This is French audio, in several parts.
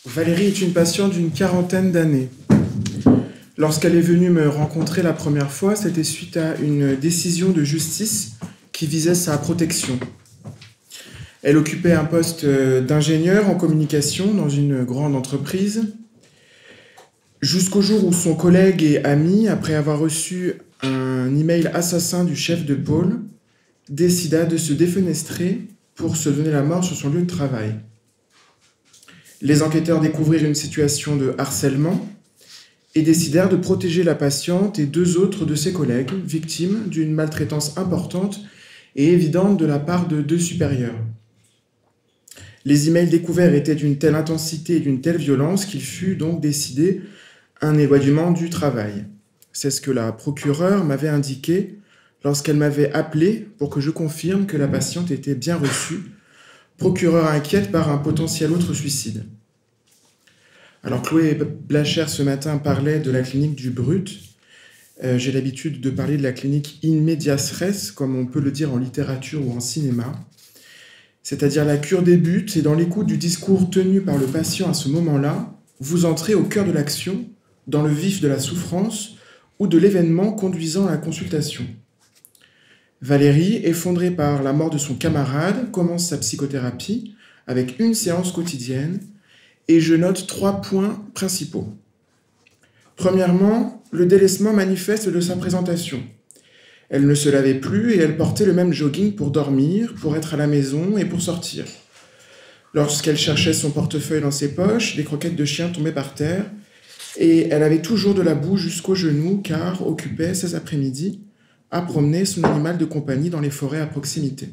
Valérie est une patiente d'une quarantaine d'années. Lorsqu'elle est venue me rencontrer la première fois, c'était suite à une décision de justice qui visait sa protection. Elle occupait un poste d'ingénieur en communication dans une grande entreprise, jusqu'au jour où son collègue et ami, après avoir reçu un email assassin du chef de pôle, décida de se défenestrer pour se donner la mort sur son lieu de travail. Les enquêteurs découvrirent une situation de harcèlement et décidèrent de protéger la patiente et deux autres de ses collègues, victimes d'une maltraitance importante et évidente de la part de deux supérieurs. Les emails découverts étaient d'une telle intensité et d'une telle violence qu'il fut donc décidé un éloignement du travail. C'est ce que la procureure m'avait indiqué lorsqu'elle m'avait appelé pour que je confirme que la patiente était bien reçue, procureure inquiète par un potentiel autre suicide. Alors Chloé Blacher ce matin parlait de la clinique du Brut. J'ai l'habitude de parler de la clinique in medias res, comme on peut le dire en littérature ou en cinéma. C'est-à-dire la cure débute et dans l'écoute du discours tenu par le patient à ce moment-là, vous entrez au cœur de l'action, dans le vif de la souffrance ou de l'événement conduisant à la consultation. Valérie, effondrée par la mort de son camarade, commence sa psychothérapie avec une séance quotidienne et je note 3 points principaux. Premièrement, le délaissement manifeste de sa présentation. Elle ne se lavait plus et elle portait le même jogging pour dormir, pour être à la maison et pour sortir. Lorsqu'elle cherchait son portefeuille dans ses poches, des croquettes de chien tombaient par terre et elle avait toujours de la boue jusqu'aux genoux car occupait ces après-midi à promener son animal de compagnie dans les forêts à proximité.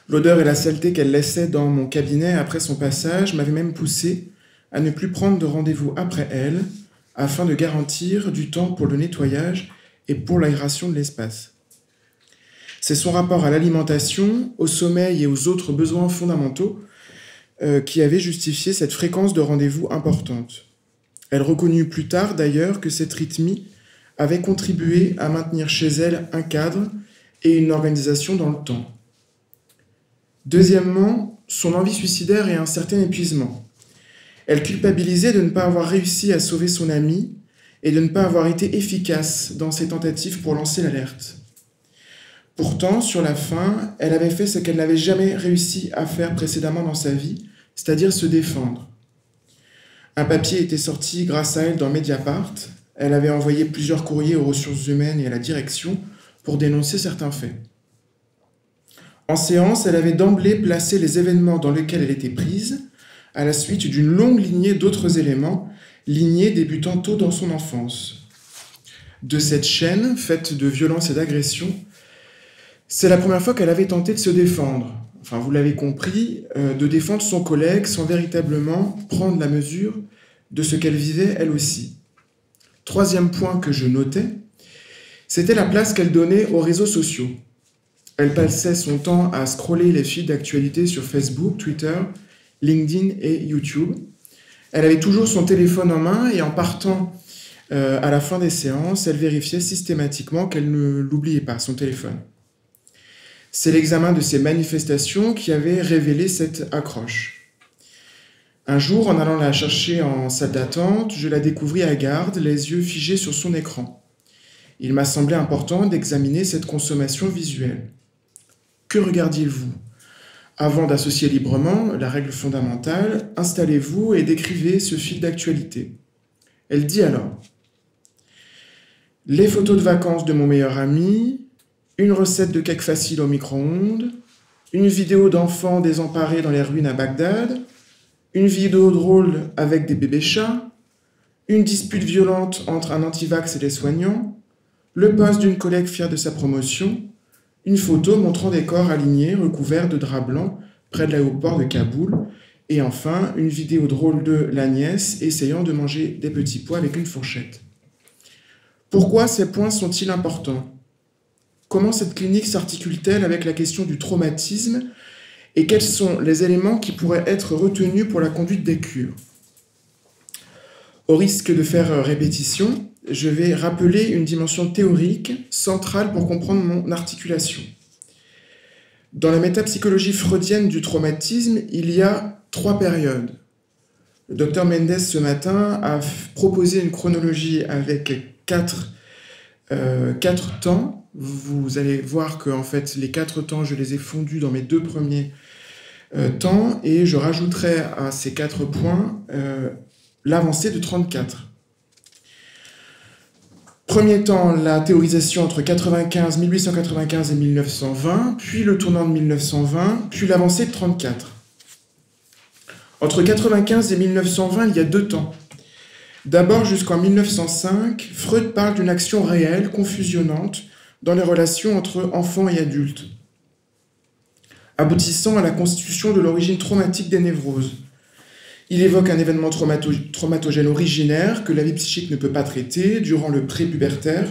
L'odeur et la saleté qu'elle laissait dans mon cabinet après son passage m'avaient même poussé à ne plus prendre de rendez-vous après elle, afin de garantir du temps pour le nettoyage et pour l'aération de l'espace. C'est son rapport à l'alimentation, au sommeil et aux autres besoins fondamentaux qui avait justifié cette fréquence de rendez-vous importante. Elle reconnut plus tard d'ailleurs que cette rythmie avait contribué à maintenir chez elle un cadre et une organisation dans le temps. Deuxièmement, son envie suicidaire et un certain épuisement. Elle culpabilisait de ne pas avoir réussi à sauver son amie et de ne pas avoir été efficace dans ses tentatives pour lancer l'alerte. Pourtant, sur la fin, elle avait fait ce qu'elle n'avait jamais réussi à faire précédemment dans sa vie, c'est-à-dire se défendre. Un papier était sorti grâce à elle dans Mediapart. Elle avait envoyé plusieurs courriers aux ressources humaines et à la direction pour dénoncer certains faits. En séance, elle avait d'emblée placé les événements dans lesquels elle était prise à la suite d'une longue lignée d'autres éléments, lignée débutant tôt dans son enfance. De cette chaîne, faite de violence et d'agression, c'est la première fois qu'elle avait tenté de se défendre. Enfin, vous l'avez compris, de défendre son collègue sans véritablement prendre la mesure de ce qu'elle vivait elle aussi. Troisième point que je notais, c'était la place qu'elle donnait aux réseaux sociaux. Elle passait son temps à scroller les feeds d'actualité sur Facebook, Twitter, LinkedIn et YouTube. Elle avait toujours son téléphone en main et en partant à la fin des séances, elle vérifiait systématiquement qu'elle ne l'oubliait pas, son téléphone. C'est l'examen de ces manifestations qui avait révélé cette accroche. Un jour, en allant la chercher en salle d'attente, je la découvris à garde, les yeux figés sur son écran. Il m'a semblé important d'examiner cette consommation visuelle. Que regardiez-vous ? Avant d'associer librement la règle fondamentale, installez-vous et décrivez ce fil d'actualité. Elle dit alors : les photos de vacances de mon meilleur ami, une recette de cake facile au micro-ondes, une vidéo d'enfants désemparés dans les ruines à Bagdad, une vidéo drôle avec des bébés chats, une dispute violente entre un antivax et des soignants, le post d'une collègue fière de sa promotion, une photo montrant des corps alignés recouverts de draps blancs près de l'aéroport de Kaboul, et enfin une vidéo drôle de la nièce essayant de manger des petits pois avec une fourchette. Pourquoi ces points sont-ils importants ? Comment cette clinique s'articule-t-elle avec la question du traumatisme et quels sont les éléments qui pourraient être retenus pour la conduite des cures ? Au risque de faire répétition, je vais rappeler une dimension théorique centrale pour comprendre mon articulation. Dans la métapsychologie freudienne du traumatisme, il y a 3 périodes. Le docteur Mendes, ce matin, a proposé une chronologie avec quatre temps. Vous allez voir que en fait, les 4 temps, je les ai fondus dans mes 2 premiers temps, et je rajouterai à ces 4 points l'avancée de 34. Premier temps, la théorisation entre 1895 et 1920, puis le tournant de 1920, puis l'avancée de 34. Entre 1995 et 1920, il y a 2 temps. D'abord, jusqu'en 1905, Freud parle d'une action réelle, confusionnante, dans les relations entre enfants et adultes, aboutissant à la constitution de l'origine traumatique des névroses. Il évoque un événement traumatogène originaire que la vie psychique ne peut pas traiter durant le prépubertaire,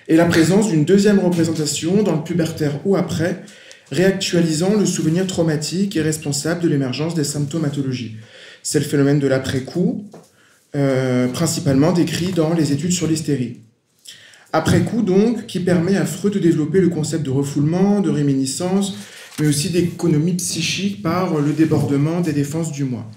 et la présence d'une deuxième représentation dans le pubertaire ou après, réactualisant le souvenir traumatique et responsable de l'émergence des symptomatologies. C'est le phénomène de l'après-coup, principalement décrit dans les études sur l'hystérie. Après-coup, donc, qui permet à Freud de développer le concept de refoulement, de réminiscence, mais aussi d'économie psychique par le débordement des défenses du moi.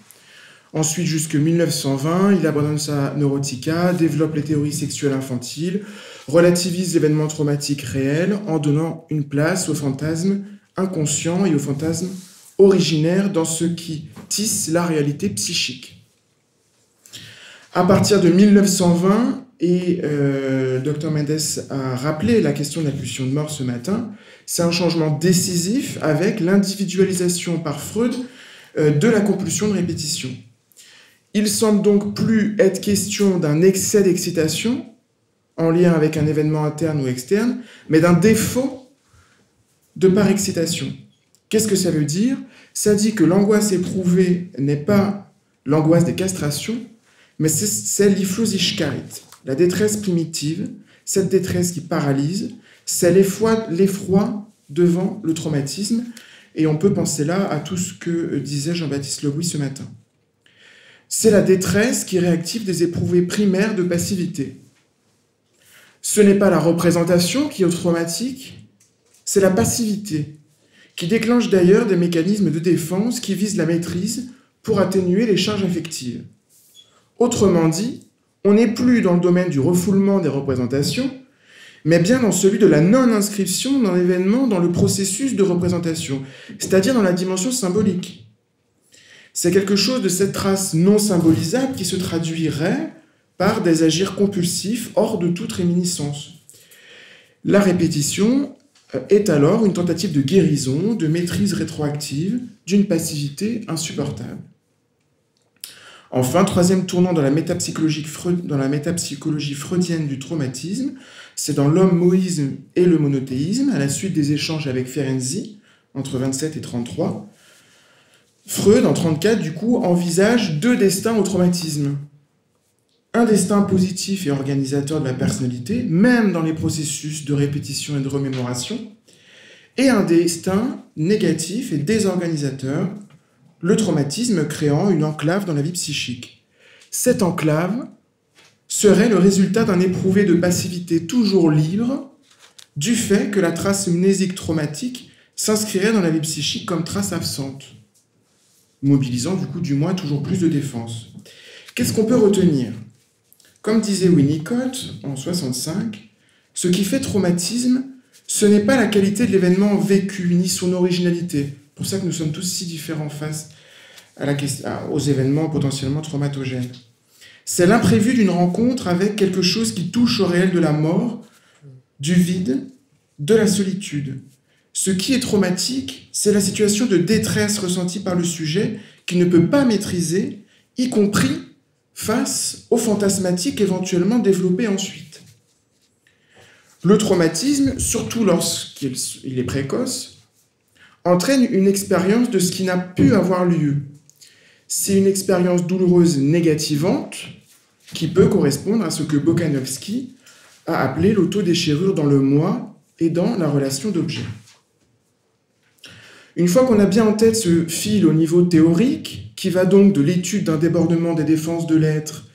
Ensuite, jusque 1920, il abandonne sa neurotica, développe les théories sexuelles infantiles, relativise l'événement traumatique réel en donnant une place aux fantasmes inconscients et aux fantasmes originaires dans ce qui tisse la réalité psychique. À partir de 1920, et Dr Mendes a rappelé la question de la pulsion de mort ce matin, c'est un changement décisif avec l'individualisation par Freud de la compulsion de répétition. Il semble donc plus être question d'un excès d'excitation en lien avec un événement interne ou externe, mais d'un défaut de par-excitation. Qu'est-ce que ça veut dire? Ça dit que l'angoisse éprouvée n'est pas l'angoisse des castrations, mais c'est l'Iflosigkeit, la détresse primitive, cette détresse qui paralyse, c'est l'effroi devant le traumatisme, et on peut penser là à tout ce que disait Jean-Baptiste Leboui ce matin. C'est la détresse qui réactive des éprouvés primaires de passivité. Ce n'est pas la représentation qui est traumatique, c'est la passivité, qui déclenche d'ailleurs des mécanismes de défense qui visent la maîtrise pour atténuer les charges affectives. Autrement dit, on n'est plus dans le domaine du refoulement des représentations, mais bien dans celui de la non-inscription d'un événement dans le processus de représentation, c'est-à-dire dans la dimension symbolique. C'est quelque chose de cette trace non symbolisable qui se traduirait par des agirs compulsifs hors de toute réminiscence. La répétition est alors une tentative de guérison, de maîtrise rétroactive d'une passivité insupportable. Enfin, troisième tournant dans la métapsychologie freudienne du traumatisme, c'est dans l'homme moïsme et le monothéisme, à la suite des échanges avec Ferenczi, entre 27 et 33. Freud, en 34, du coup, envisage 2 destins au traumatisme. Un destin positif et organisateur de la personnalité, même dans les processus de répétition et de remémoration, et un destin négatif et désorganisateur, le traumatisme créant une enclave dans la vie psychique. Cette enclave serait le résultat d'un éprouvé de passivité toujours libre, du fait que la trace mnésique traumatique s'inscrirait dans la vie psychique comme trace absente, mobilisant du coup du moins toujours plus de défense. Qu'est-ce qu'on peut retenir? Comme disait Winnicott en 1965, ce qui fait traumatisme, ce n'est pas la qualité de l'événement vécu, ni son originalité. C'est pour ça que nous sommes tous si différents face aux événements potentiellement traumatogènes. C'est l'imprévu d'une rencontre avec quelque chose qui touche au réel de la mort, du vide, de la solitude. Ce qui est traumatique, c'est la situation de détresse ressentie par le sujet qui ne peut pas maîtriser, y compris face au fantasmatique éventuellement développé ensuite. Le traumatisme, surtout lorsqu'il est précoce, entraîne une expérience de ce qui n'a pu avoir lieu. C'est une expérience douloureuse négativante qui peut correspondre à ce que Bokanovsky a appelé l'autodéchirure dans le moi et dans la relation d'objet. Une fois qu'on a bien en tête ce fil au niveau théorique, qui va donc de l'étude d'un débordement des défenses de l'être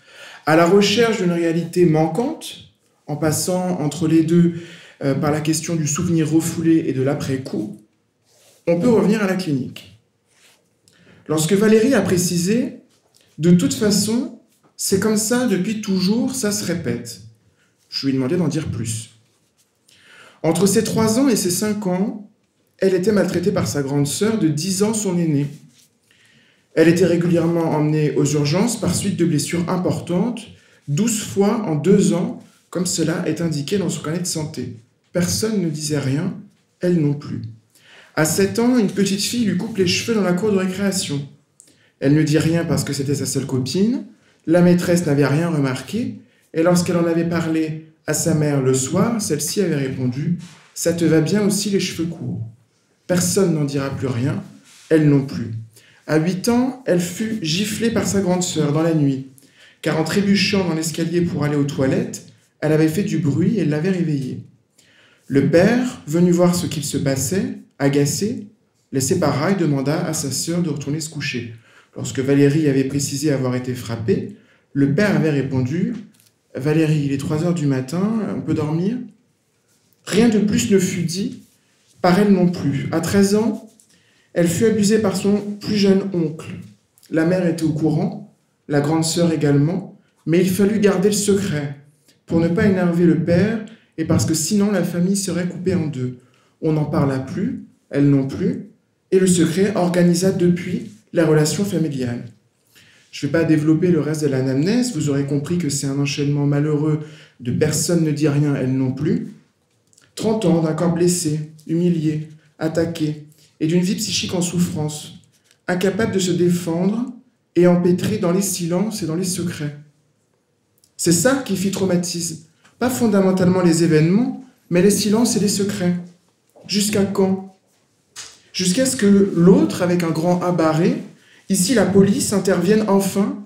à la recherche d'une réalité manquante, en passant entre les deux par la question du souvenir refoulé et de l'après-coup, on peut revenir à la clinique. lorsque Valérie a précisé « De toute façon, c'est comme ça depuis toujours, ça se répète ». Je lui ai demandé d'en dire plus. Entre ses 3 ans et ses 5 ans, elle était maltraitée par sa grande sœur de 10 ans, son aînée. Elle était régulièrement emmenée aux urgences par suite de blessures importantes, 12 fois en 2 ans, comme cela est indiqué dans son carnet de santé. Personne ne disait rien, elle non plus. À 7 ans, une petite fille lui coupe les cheveux dans la cour de récréation. Elle ne dit rien parce que c'était sa seule copine, la maîtresse n'avait rien remarqué, et lorsqu'elle en avait parlé à sa mère le soir, celle-ci avait répondu « Ça te va bien aussi les cheveux courts ». Personne n'en dira plus rien, elle non plus. À 8 ans, elle fut giflée par sa grande sœur dans la nuit, car en trébuchant dans l'escalier pour aller aux toilettes, elle avait fait du bruit et l'avait réveillée. Le père, venu voir ce qu'il se passait, agacé, les sépara et demanda à sa sœur de retourner se coucher. Lorsque Valérie avait précisé avoir été frappée, le père avait répondu « Valérie, il est 3 heures du matin, on peut dormir ?» Rien de plus ne fut dit, par elle non plus. À 13 ans, elle fut abusée par son plus jeune oncle. La mère était au courant, la grande sœur également, mais il fallut garder le secret pour ne pas énerver le père et parce que sinon la famille serait coupée en deux. On n'en parla plus, elle non plus, et le secret organisa depuis la relation familiale. Je ne vais pas développer le reste de l'anamnèse, vous aurez compris que c'est un enchaînement malheureux de personne ne dit rien, elle non plus. 30 ans d'un corps blessé, humilié, attaqué, et d'une vie psychique en souffrance, incapable de se défendre et empêtrée dans les silences et dans les secrets. C'est ça qui fit traumatisme, pas fondamentalement les événements, mais les silences et les secrets. Jusqu'à quand? Jusqu'à ce que l'autre, avec un grand A barré, ici la police, intervienne enfin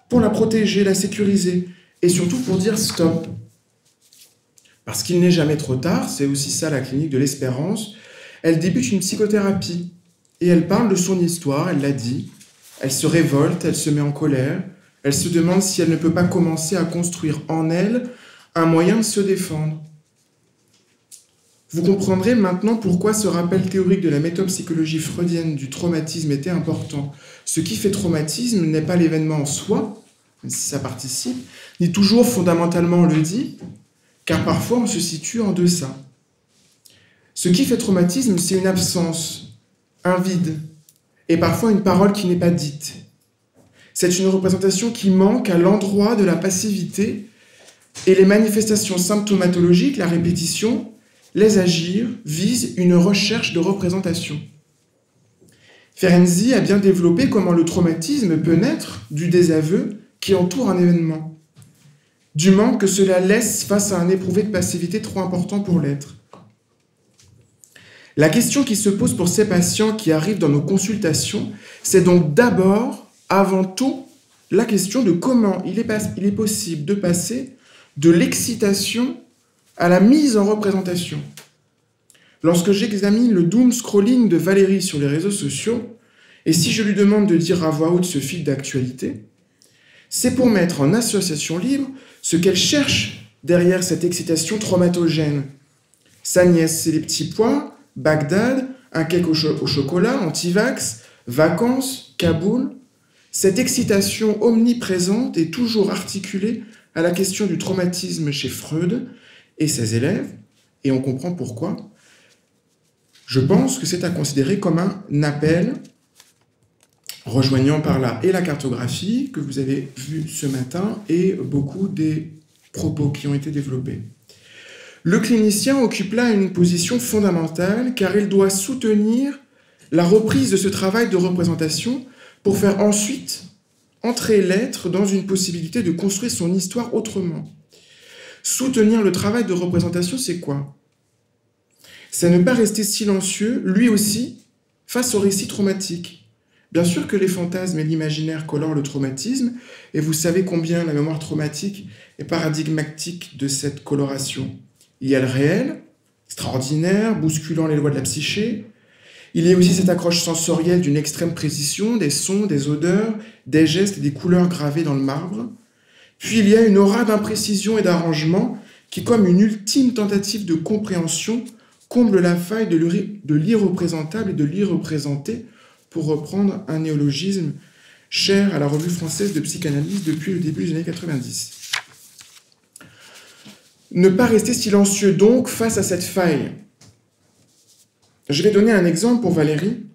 pour la protéger, la sécuriser, et surtout pour dire stop. Parce qu'il n'est jamais trop tard, c'est aussi ça la clinique de l'espérance, elle débute une psychothérapie, et elle parle de son histoire, elle l'a dit, elle se révolte, elle se met en colère, elle se demande si elle ne peut pas commencer à construire en elle un moyen de se défendre. Vous comprendrez maintenant pourquoi ce rappel théorique de la métapsychologie freudienne du traumatisme était important. Ce qui fait traumatisme n'est pas l'événement en soi, même si ça participe, ni toujours fondamentalement on le dit, car parfois on se situe en deçà. Ce qui fait traumatisme, c'est une absence, un vide, et parfois une parole qui n'est pas dite. C'est une représentation qui manque à l'endroit de la passivité, et les manifestations symptomatologiques, la répétition, les agirs, visent une recherche de représentation. Ferenczi a bien développé comment le traumatisme peut naître du désaveu qui entoure un événement, du manque que cela laisse face à un éprouvé de passivité trop important pour l'être. La question qui se pose pour ces patients qui arrivent dans nos consultations, c'est donc d'abord, avant tout, la question de comment il est possible de passer de l'excitation à la mise en représentation. Lorsque j'examine le doom scrolling de Valérie sur les réseaux sociaux, et si je lui demande de dire à voix haute ce fil d'actualité, c'est pour mettre en association libre ce qu'elle cherche derrière cette excitation traumatogène. Sa nièce, c'est les petits pois, Bagdad, un cake au chocolat, anti-vax, vacances, Kaboul. Cette excitation omniprésente est toujours articulée à la question du traumatisme chez Freud et ses élèves, et on comprend pourquoi. Je pense que c'est à considérer comme un appel, rejoignant par là et la cartographie que vous avez vue ce matin et beaucoup des propos qui ont été développés. Le clinicien occupe là une position fondamentale car il doit soutenir la reprise de ce travail de représentation pour faire ensuite entrer l'être dans une possibilité de construire son histoire autrement. Soutenir le travail de représentation, c'est quoi? C'est ne pas rester silencieux, lui aussi, face au récit traumatique. Bien sûr que les fantasmes et l'imaginaire colorent le traumatisme, et vous savez combien la mémoire traumatique est paradigmatique de cette coloration. Il y a le réel, extraordinaire, bousculant les lois de la psyché. Il y a aussi cette accroche sensorielle d'une extrême précision, des sons, des odeurs, des gestes et des couleurs gravées dans le marbre. Puis il y a une aura d'imprécision et d'arrangement qui, comme une ultime tentative de compréhension, comble la faille de l'irreprésentable et de l'irreprésenté pour reprendre un néologisme cher à la Revue française de psychanalyse depuis le début des années 90. Ne pas rester silencieux donc face à cette faille. Je vais donner un exemple pour Valérie.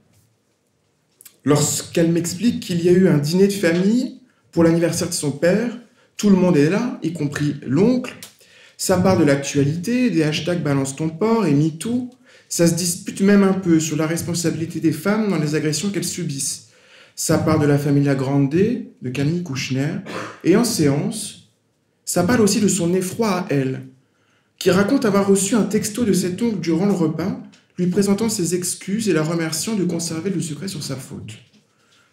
Lorsqu'elle m'explique qu'il y a eu un dîner de famille pour l'anniversaire de son père, tout le monde est là, y compris l'oncle. Ça part de l'actualité, des hashtags balance ton porc et MeToo. Ça se dispute même un peu sur la responsabilité des femmes dans les agressions qu'elles subissent. Ça part de la Familia Grande de Camille Kouchner. Et en séance, ça parle aussi de son effroi à elle, qui raconte avoir reçu un texto de cet oncle durant le repas, lui présentant ses excuses et la remerciant de conserver le secret sur sa faute.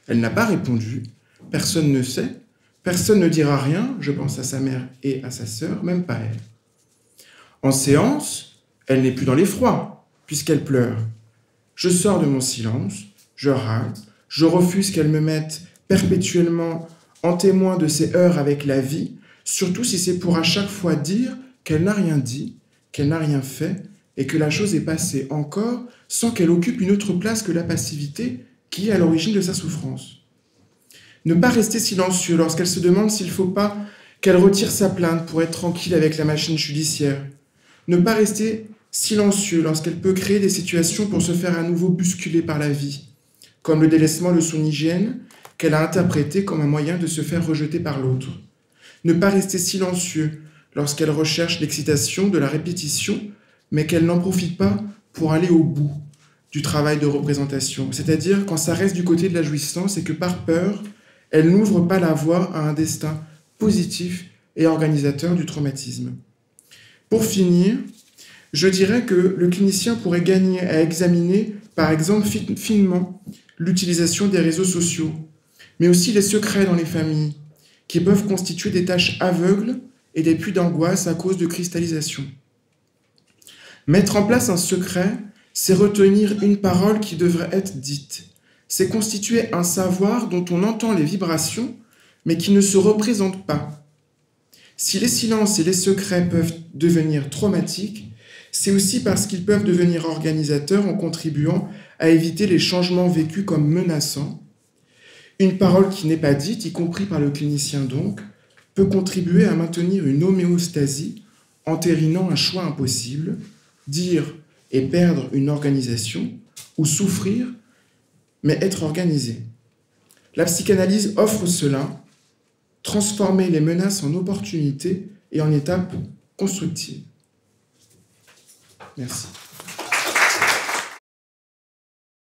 Elle n'a pas répondu, personne ne sait, personne ne dira rien, je pense à sa mère et à sa sœur, même pas elle. En séance, elle n'est plus dans l'effroi, puisqu'elle pleure. Je sors de mon silence, je râle, je refuse qu'elle me mette perpétuellement en témoin de ses heurts avec la vie, surtout si c'est pour à chaque fois dire qu'elle n'a rien dit, qu'elle n'a rien fait, et que la chose est passée encore sans qu'elle occupe une autre place que la passivité qui est à l'origine de sa souffrance. Ne pas rester silencieux lorsqu'elle se demande s'il ne faut pas qu'elle retire sa plainte pour être tranquille avec la machine judiciaire. Ne pas rester silencieux lorsqu'elle peut créer des situations pour se faire à nouveau bousculer par la vie, comme le délaissement de son hygiène qu'elle a interprété comme un moyen de se faire rejeter par l'autre. Ne pas rester silencieux lorsqu'elle recherche l'excitation de la répétition, mais qu'elle n'en profite pas pour aller au bout du travail de représentation, c'est-à-dire quand ça reste du côté de la jouissance et que par peur, elle n'ouvre pas la voie à un destin positif et organisateur du traumatisme. Pour finir, je dirais que le clinicien pourrait gagner à examiner, par exemple, finement l'utilisation des réseaux sociaux, mais aussi les secrets dans les familles, qui peuvent constituer des tâches aveugles et des puits d'angoisse à cause de cristallisation. Mettre en place un secret, c'est retenir une parole qui devrait être dite. C'est constituer un savoir dont on entend les vibrations, mais qui ne se représente pas. Si les silences et les secrets peuvent devenir traumatiques, c'est aussi parce qu'ils peuvent devenir organisateurs en contribuant à éviter les changements vécus comme menaçants. Une parole qui n'est pas dite, y compris par le clinicien donc, peut contribuer à maintenir une homéostasie, entérinant un choix impossible, dire et perdre une organisation, ou souffrir, mais être organisé. La psychanalyse offre cela, transformer les menaces en opportunités et en étapes constructives. Merci.